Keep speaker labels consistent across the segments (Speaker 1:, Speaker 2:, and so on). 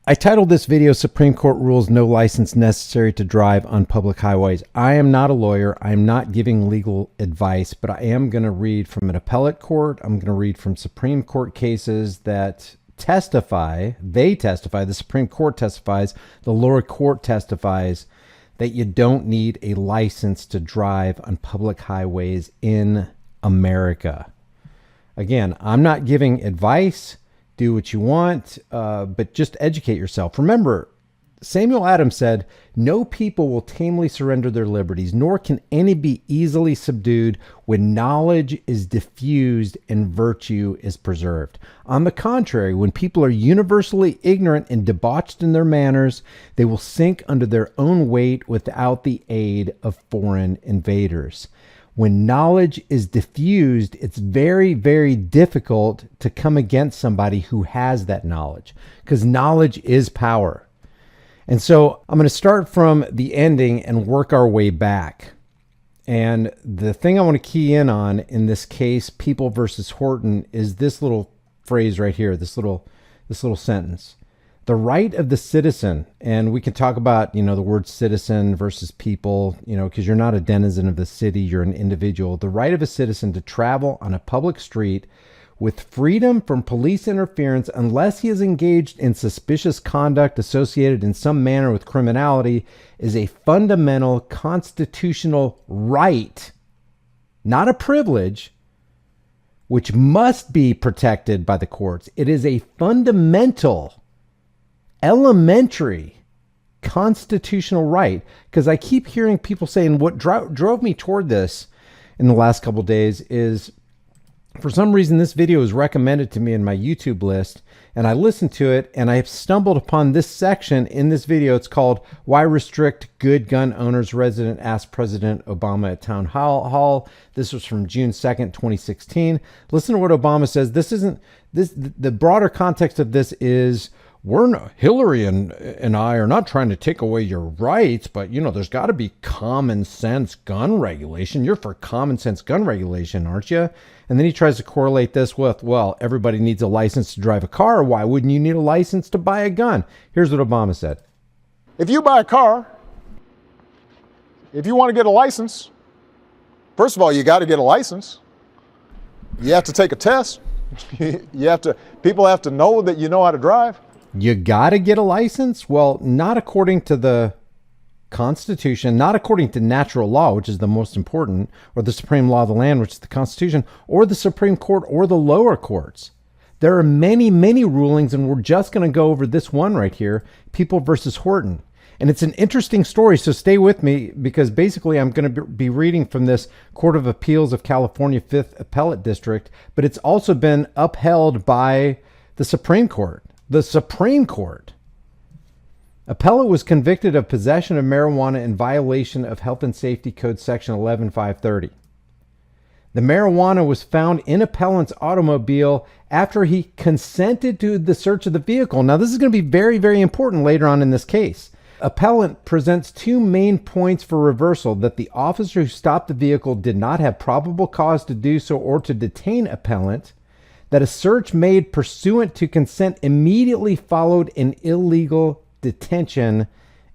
Speaker 1: I titled this video, Supreme Court Rules No License Necessary to Drive on Public Highways. I am not a lawyer. I am not giving legal advice, but I am going to read from an appellate court. I'm going to read from Supreme Court cases that testify, the Supreme Court testifies, the lower court testifies that you don't need a license to drive on public highways in America. Again, I'm not giving advice. Do what you want, but just educate yourself. Remember, Samuel Adams said, "No people will tamely surrender their liberties, nor can any be easily subdued when knowledge is diffused and virtue is preserved." On the contrary, when people are universally ignorant and debauched in their manners, they will sink under their own weight without the aid of foreign invaders. When knowledge is diffused, it's very, very difficult to come against somebody who has that knowledge, because knowledge is power. And so I'm going to start from the ending and work our way back. And the thing I want to key in on in this case, People versus Horton, is this little phrase right here, this little sentence. The right of the citizen, and we can talk about, the word citizen versus people, because you're not a denizen of the city, you're an individual. The right of a citizen to travel on a public street with freedom from police interference unless he is engaged in suspicious conduct associated in some manner with criminality is a fundamental constitutional right, not a privilege, which must be protected by the courts. It is a fundamental, elementary constitutional right, because I keep hearing people saying what drove me toward this in the last couple of days is, for some reason, this video was recommended to me in my YouTube list, and I listened to it, and I have stumbled upon this section in this video. It's called "Why Restrict Good Gun Owners?" Resident asked President Obama at Town Hall. This was from June 2nd, 2016. Listen to what Obama says. The broader context of this is, Hillary and I are not trying to take away your rights, but there's got to be common sense gun regulation. You're for common sense gun regulation, aren't you? And then he tries to correlate this with, well, everybody needs a license to drive a car. Why wouldn't you need a license to buy a gun? Here's what Obama said.
Speaker 2: If you buy a car, if you want to get a license, first of all, you got to get a license. You have to take a test. People have to know that you know how to drive.
Speaker 1: You got to get a license? Well, not according to the Constitution, not according to natural law, which is the most important, or the supreme law of the land, which is the Constitution, or the Supreme Court, or the lower courts. There are many, many rulings, and we're just going to go over this one right here, People versus Horton. And it's an interesting story, so stay with me, because basically I'm going to be reading from this Court of Appeals of California 5th Appellate District, but it's also been upheld by the Supreme Court. The Supreme Court. Appellate was convicted of possession of marijuana in violation of Health and Safety Code Section 11530. The marijuana was found in appellant's automobile after he consented to the search of the vehicle. Now, this is going to be very, very important later on in this case. Appellant presents two main points for reversal: that the officer who stopped the vehicle did not have probable cause to do so or to detain appellant, that a search made pursuant to consent immediately followed an illegal detention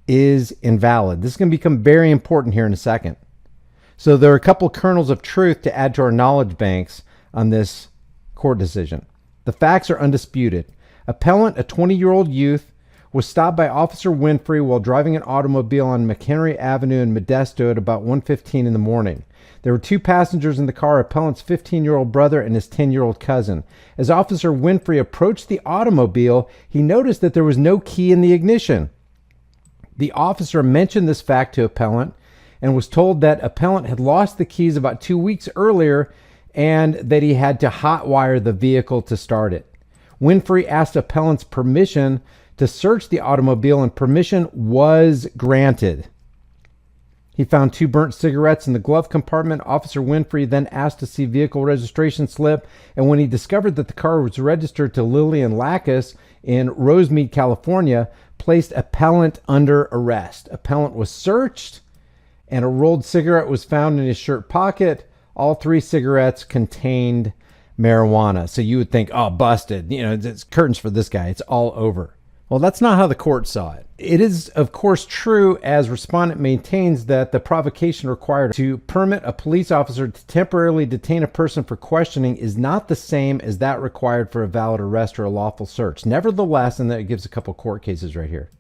Speaker 1: is invalid. This is going to become very important here in a second. So there are a couple kernels of truth to add to our knowledge banks on this court decision. The facts are undisputed. Appellant, a 20-year-old youth, was stopped by Officer Winfrey while driving an automobile on McHenry Avenue in Modesto at about 1:15 in the morning. There were two passengers in the car, appellant's 15-year-old brother and his 10-year-old cousin. As Officer Winfrey approached the automobile, he noticed that there was no key in the ignition. The officer mentioned this fact to appellant and was told that appellant had lost the keys about 2 weeks earlier and that he had to hotwire the vehicle to start it. Winfrey asked appellant's permission to search the automobile, and permission was granted. He found two burnt cigarettes in the glove compartment. Officer Winfrey then asked to see vehicle registration slip, and when he discovered that the car was registered to Lillian Lacus in Rosemead, California, placed appellant under arrest. Appellant was searched, and a rolled cigarette was found in his shirt pocket. All three cigarettes contained marijuana. So you would think, oh, busted. It's curtains for this guy. It's all over. Well, that's not how the court saw it. It is, of course, true, as respondent maintains, that the provocation required to permit a police officer to temporarily detain a person for questioning is not the same as that required for a valid arrest or a lawful search. Nevertheless, and then it gives a couple court cases right here.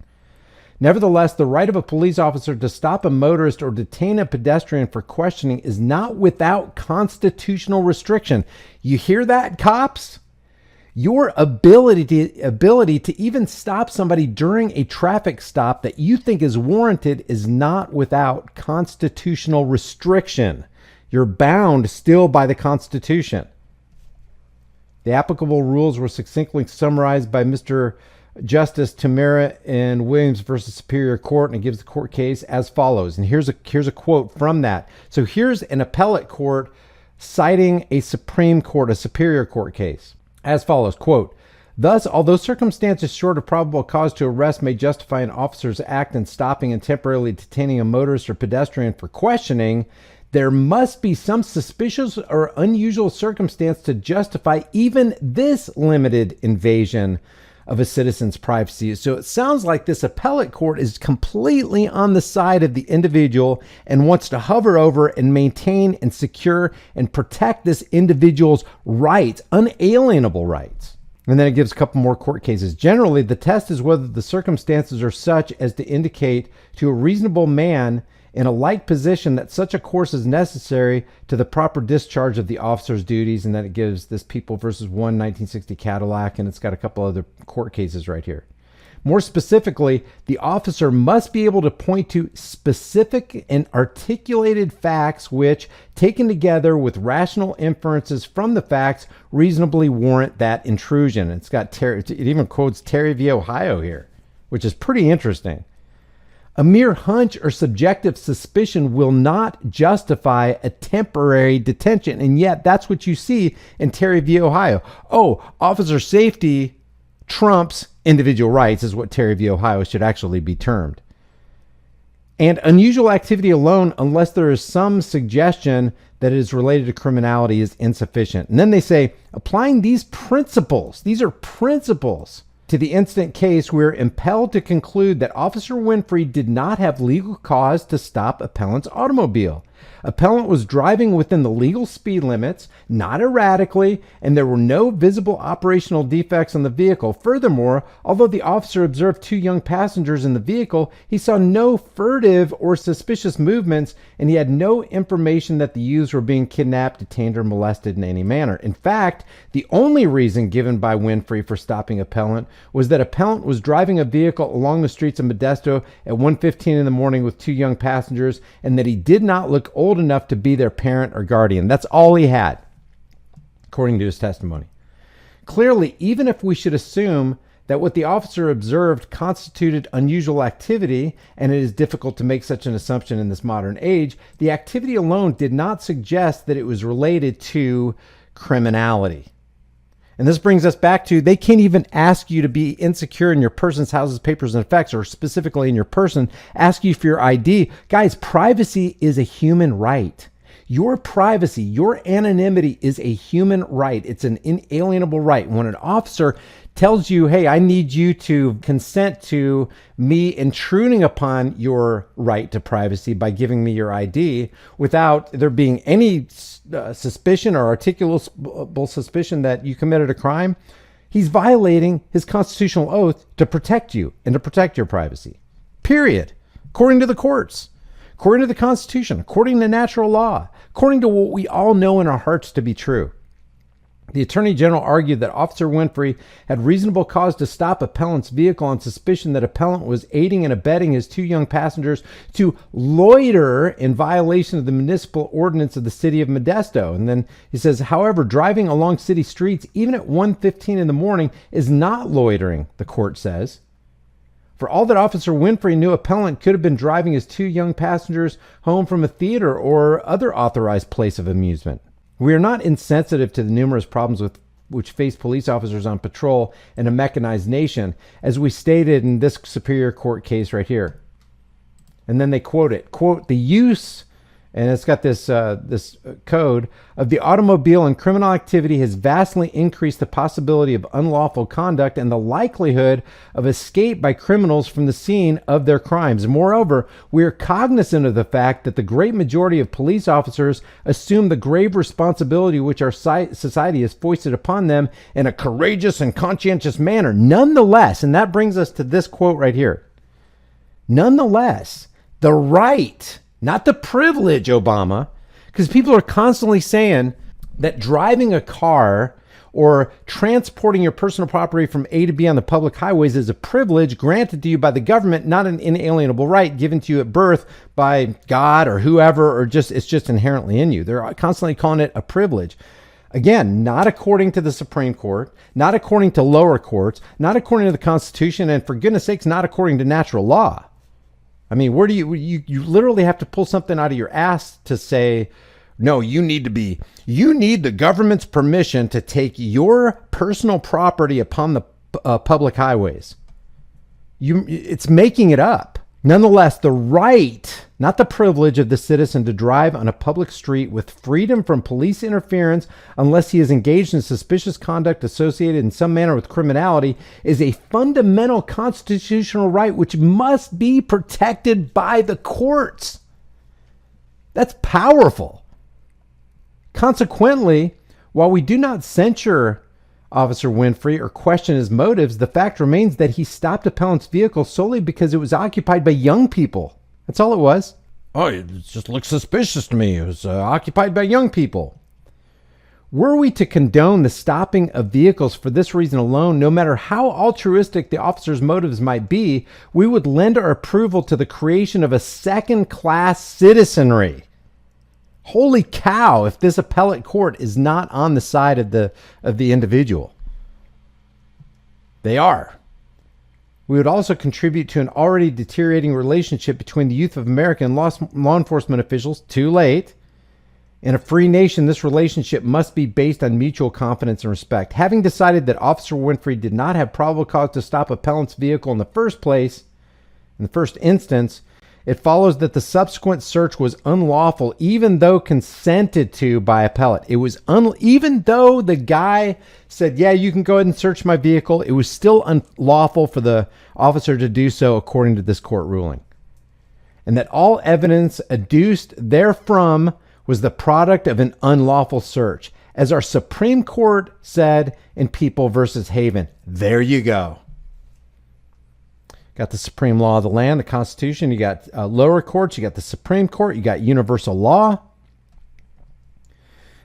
Speaker 1: Nevertheless, the right of a police officer to stop a motorist or detain a pedestrian for questioning is not without constitutional restriction. You hear that, cops? Your ability to even stop somebody during a traffic stop that you think is warranted is not without constitutional restriction. You're bound still by the Constitution. The applicable rules were succinctly summarized by Mr. Justice Tamara in Williams versus Superior Court, and it gives the court case as follows. And here's a quote from that. So here's an appellate court citing a Supreme Court, a Superior Court case. As follows, quote, "Thus, although circumstances short of probable cause to arrest may justify an officer's act in stopping and temporarily detaining a motorist or pedestrian for questioning, there must be some suspicious or unusual circumstance to justify even this limited invasion of a citizen's privacy." So it sounds like this appellate court is completely on the side of the individual and wants to hover over and maintain and secure and protect this individual's rights, unalienable rights. And then it gives a couple more court cases. Generally, the test is whether the circumstances are such as to indicate to a reasonable man in a like position that such a course is necessary to the proper discharge of the officer's duties. And then it gives this People versus 1960 Cadillac, and it's got a couple other court cases right here. More specifically, the officer must be able to point to specific and articulated facts which, taken together with rational inferences from the facts, reasonably warrant that intrusion. It's got it even quotes Terry v. Ohio here, which is pretty interesting. A mere hunch or subjective suspicion will not justify a temporary detention. And yet that's what you see in Terry v. Ohio. Oh, officer safety trumps individual rights is what Terry v. Ohio should actually be termed. And unusual activity alone, unless there is some suggestion that it is related to criminality, is insufficient. And then they say, applying these principles, these are principles, to the instant case, we're impelled to conclude that Officer Winfrey did not have legal cause to stop appellant's automobile. Appellant was driving within the legal speed limits, not erratically, and there were no visible operational defects on the vehicle. Furthermore, although the officer observed two young passengers in the vehicle, he saw no furtive or suspicious movements, and he had no information that the youths were being kidnapped, detained, or molested in any manner. In fact, the only reason given by Winfrey for stopping appellant was that appellant was driving a vehicle along the streets of Modesto at 1:15 in the morning with two young passengers, and that he did not look old enough to be their parent or guardian. That's all he had, according to his testimony. Clearly, even if we should assume that what the officer observed constituted unusual activity, and it is difficult to make such an assumption in this modern age, the activity alone did not suggest that it was related to criminality. And this brings us back to, they can't even ask you to be insecure in your person's houses, papers, and effects, or specifically in your person, ask you for your ID. Guys, privacy is a human right. Your privacy, your anonymity is a human right. It's an inalienable right. When an officer tells you, hey, I need you to consent to me intruding upon your right to privacy by giving me your ID without there being any suspicion or articulable suspicion that you committed a crime, he's violating his constitutional oath to protect you and to protect your privacy. Period. According to the courts, according to the Constitution, according to natural law, according to what we all know in our hearts to be true. The Attorney General argued that Officer Winfrey had reasonable cause to stop appellant's vehicle on suspicion that appellant was aiding and abetting his two young passengers to loiter in violation of the municipal ordinance of the city of Modesto. And then he says, however, driving along city streets, even at 1:15 in the morning, is not loitering, the court says. For all that Officer Winfrey knew, appellant could have been driving his two young passengers home from a theater or other authorized place of amusement. We are not insensitive to the numerous problems which face police officers on patrol in a mechanized nation, as we stated in this Superior Court case right here. And then they quote it, quote, the use And it's got this code of the automobile and criminal activity has vastly increased the possibility of unlawful conduct and the likelihood of escape by criminals from the scene of their crimes. Moreover, we are cognizant of the fact that the great majority of police officers assume the grave responsibility which our society has foisted upon them in a courageous and conscientious manner. Nonetheless, and that brings us to this quote right here. Nonetheless, the right, not the privilege, Obama, because people are constantly saying that driving a car or transporting your personal property from A to B on the public highways is a privilege granted to you by the government, not an inalienable right given to you at birth by God or whoever, or it's just inherently in you. They're constantly calling it a privilege. Again, not according to the Supreme Court, not according to lower courts, not according to the Constitution, and for goodness sakes, not according to natural law. I mean, where do you literally have to pull something out of your ass to say, no, you need the government's permission to take your personal property upon the public highways. It's making it up. Nonetheless, the right, not the privilege of the citizen to drive on a public street with freedom from police interference unless he is engaged in suspicious conduct associated in some manner with criminality, is a fundamental constitutional right which must be protected by the courts. That's powerful. Consequently, while we do not censure Officer Winfrey or question his motives, the fact remains that he stopped appellant's vehicle solely because it was occupied by young people. That's all it was. Oh, it just looks suspicious to me. It was occupied by young people. Were we to condone the stopping of vehicles for this reason alone, no matter how altruistic the officer's motives might be, we would lend our approval to the creation of a second-class citizenry. Holy cow, if this appellate court is not on the side of the individual. They are. We would also contribute to an already deteriorating relationship between the youth of America and law enforcement officials. Too late. In a free nation, this relationship must be based on mutual confidence and respect. Having decided that Officer Winfrey did not have probable cause to stop appellant's vehicle in the first place, in the first instance, it follows that the subsequent search was unlawful, even though consented to by appellate. It was even though the guy said, yeah, you can go ahead and search my vehicle, it was still unlawful for the officer to do so according to this court ruling. And that all evidence adduced therefrom was the product of an unlawful search. As our Supreme Court said in People versus Haven. There you go. Got the supreme law of the land, the Constitution. You got lower courts. You got the Supreme Court. You got universal law.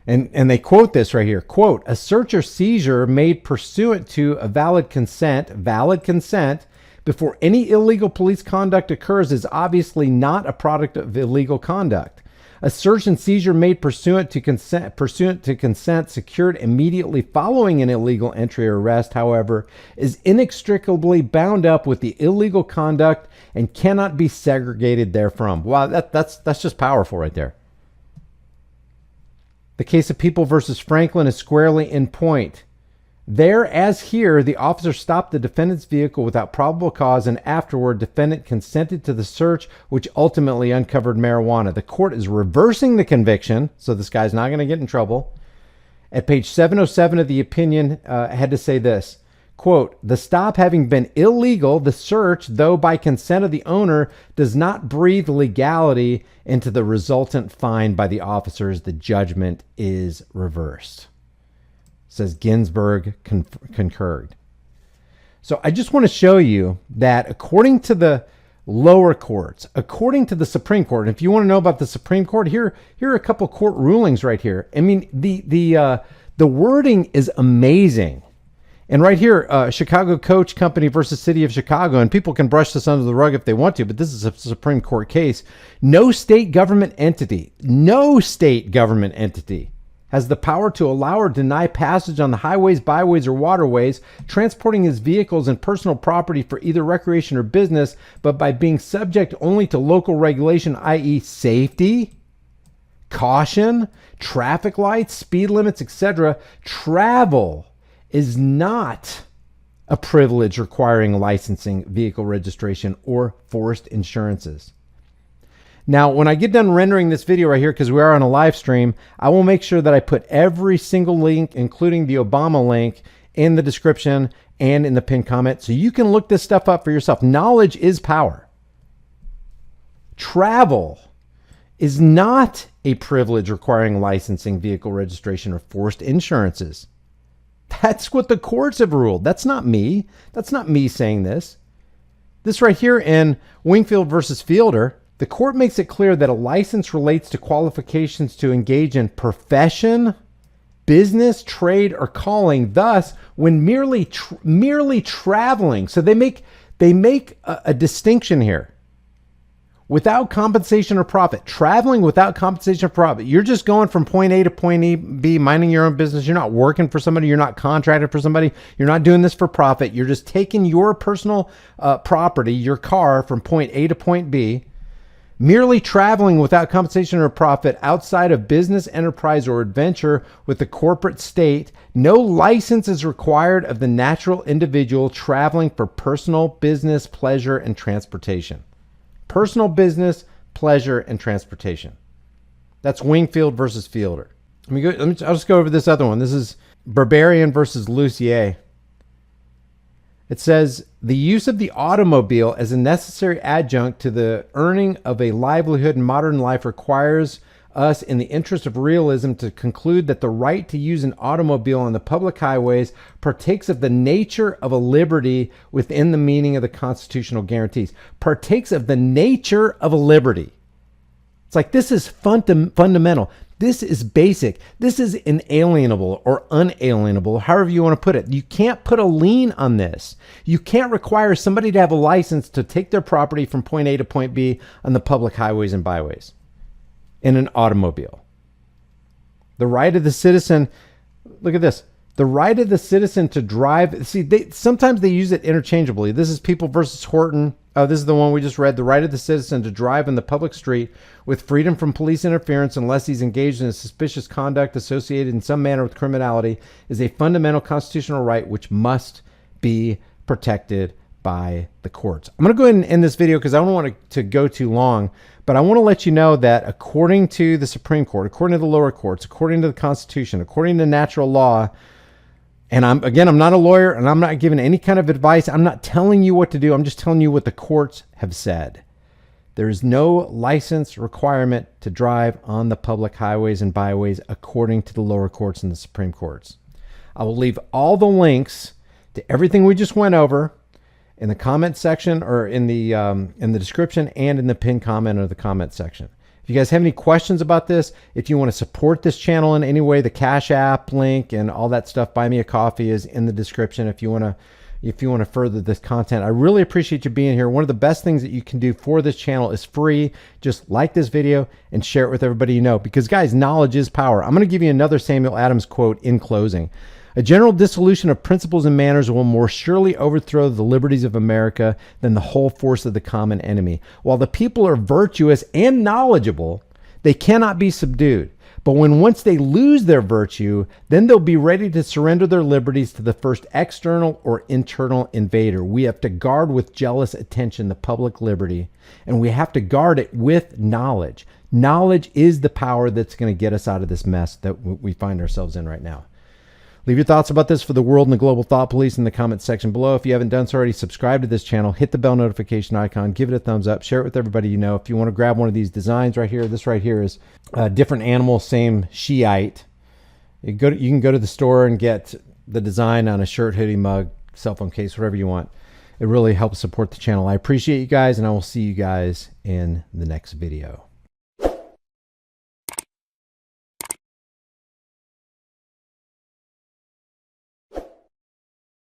Speaker 1: And they quote this right here. Quote, a search or seizure made pursuant to a valid consent, before any illegal police conduct occurs is obviously not a product of illegal conduct. A search and seizure made pursuant to consent secured immediately following an illegal entry or arrest, however, is inextricably bound up with the illegal conduct and cannot be segregated therefrom. Wow, that's just powerful right there. The case of People versus Franklin is squarely in point. There, as here, the officer stopped the defendant's vehicle without probable cause, and afterward, defendant consented to the search, which ultimately uncovered marijuana. The court is reversing the conviction, so this guy's not going to get in trouble. At page 707 of the opinion, had to say this, quote, the stop having been illegal, the search, though by consent of the owner, does not breathe legality into the resultant fine by the officers. The judgment is reversed. Says Ginsburg concurred. So I just want to show you that according to the lower courts, according to the Supreme Court, and if you want to know about the Supreme Court, here are a couple court rulings right here. I mean, the wording is amazing. And right here, Chicago Coach Company versus City of Chicago, and people can brush this under the rug if they want to, but this is a Supreme Court case. No state government entity has the power to allow or deny passage on the highways, byways, or waterways, transporting his vehicles and personal property for either recreation or business, but by being subject only to local regulation, i.e. safety, caution, traffic lights, speed limits, etc. Travel is not a privilege requiring licensing, vehicle registration, or forced insurances. Now, when I get done rendering this video right here, because we are on a live stream, I will make sure that I put every single link, including the Obama link, in the description and in the pinned comment, so you can look this stuff up for yourself. Knowledge is power. Travel is not a privilege requiring licensing, vehicle registration, or forced insurances. That's what the courts have ruled. That's not me. That's not me saying this. This right here in Wingfield versus Fielder, the court makes it clear that a license relates to qualifications to engage in profession, business, trade, or calling. Thus, when merely traveling, so they make a distinction here. Without compensation or profit, traveling without compensation or profit. You're just going from point A to point B, minding your own business. You're not working for somebody. You're not contracted for somebody. You're not doing this for profit. You're just taking your personal property, your car, from point A to point B. Merely traveling without compensation or profit outside of business, enterprise, or adventure with the corporate state. No license is required of the natural individual traveling for personal, business, pleasure, and transportation. Personal, business, pleasure, and transportation. That's Wingfield versus Fielder. I'll just go over this other one. This is Barbarian versus Lucier. It says, the use of the automobile as a necessary adjunct to the earning of a livelihood in modern life requires us, in the interest of realism, to conclude that the right to use an automobile on the public highways partakes of the nature of a liberty within the meaning of the constitutional guarantees. Partakes of the nature of a liberty. It's like, this is fundamental. This is basic. This is inalienable or unalienable, however you want to put it. You can't put a lien on this. You can't require somebody to have a license to take their property from point A to point B on the public highways and byways in an automobile. The right of the citizen, look at this. The right of the citizen to drive. See, sometimes they use it interchangeably. This is People versus Horton. Oh, this is the one we just read. The right of the citizen to drive in the public street with freedom from police interference unless he's engaged in a suspicious conduct associated in some manner with criminality is a fundamental constitutional right which must be protected by the courts. I'm going to go ahead and end this video because I don't want it to go too long, but I want to let you know that according to the Supreme Court, according to the lower courts, according to the Constitution, according to natural law, and I'm not a lawyer and I'm not giving any kind of advice. I'm not telling you what to do. I'm just telling you what the courts have said. There is no license requirement to drive on the public highways and byways according to the lower courts and the Supreme Courts. I will leave all the links to everything we just went over in the comment section, or in the description, and in the pinned comment or the comment section. If you guys have any questions about this, if you want to support this channel in any way, the Cash App link and all that stuff, Buy Me a Coffee, is in the description. If you want to further this content, I really appreciate you being here. One of the best things that you can do for this channel is free. Just like this video and share it with everybody you know, because guys, knowledge is power. I'm going to give you another Samuel Adams quote in closing. A general dissolution of principles and manners will more surely overthrow the liberties of America than the whole force of the common enemy. While the people are virtuous and knowledgeable, they cannot be subdued. But once they lose their virtue, then they'll be ready to surrender their liberties to the first external or internal invader. We have to guard with jealous attention the public liberty, and we have to guard it with knowledge. Knowledge is the power that's going to get us out of this mess that we find ourselves in right now. Leave your thoughts about this for the world and the global thought police in the comment section below. If you haven't done so already, subscribe to this channel, hit the bell notification icon, give it a thumbs up, share it with everybody you know. If you want to grab one of these designs right here, this right here is a different animal, same Shiite. You can go to the store and get the design on a shirt, hoodie, mug, cell phone case, whatever you want. It really helps support the channel. I appreciate you guys, and I will see you guys in the next video.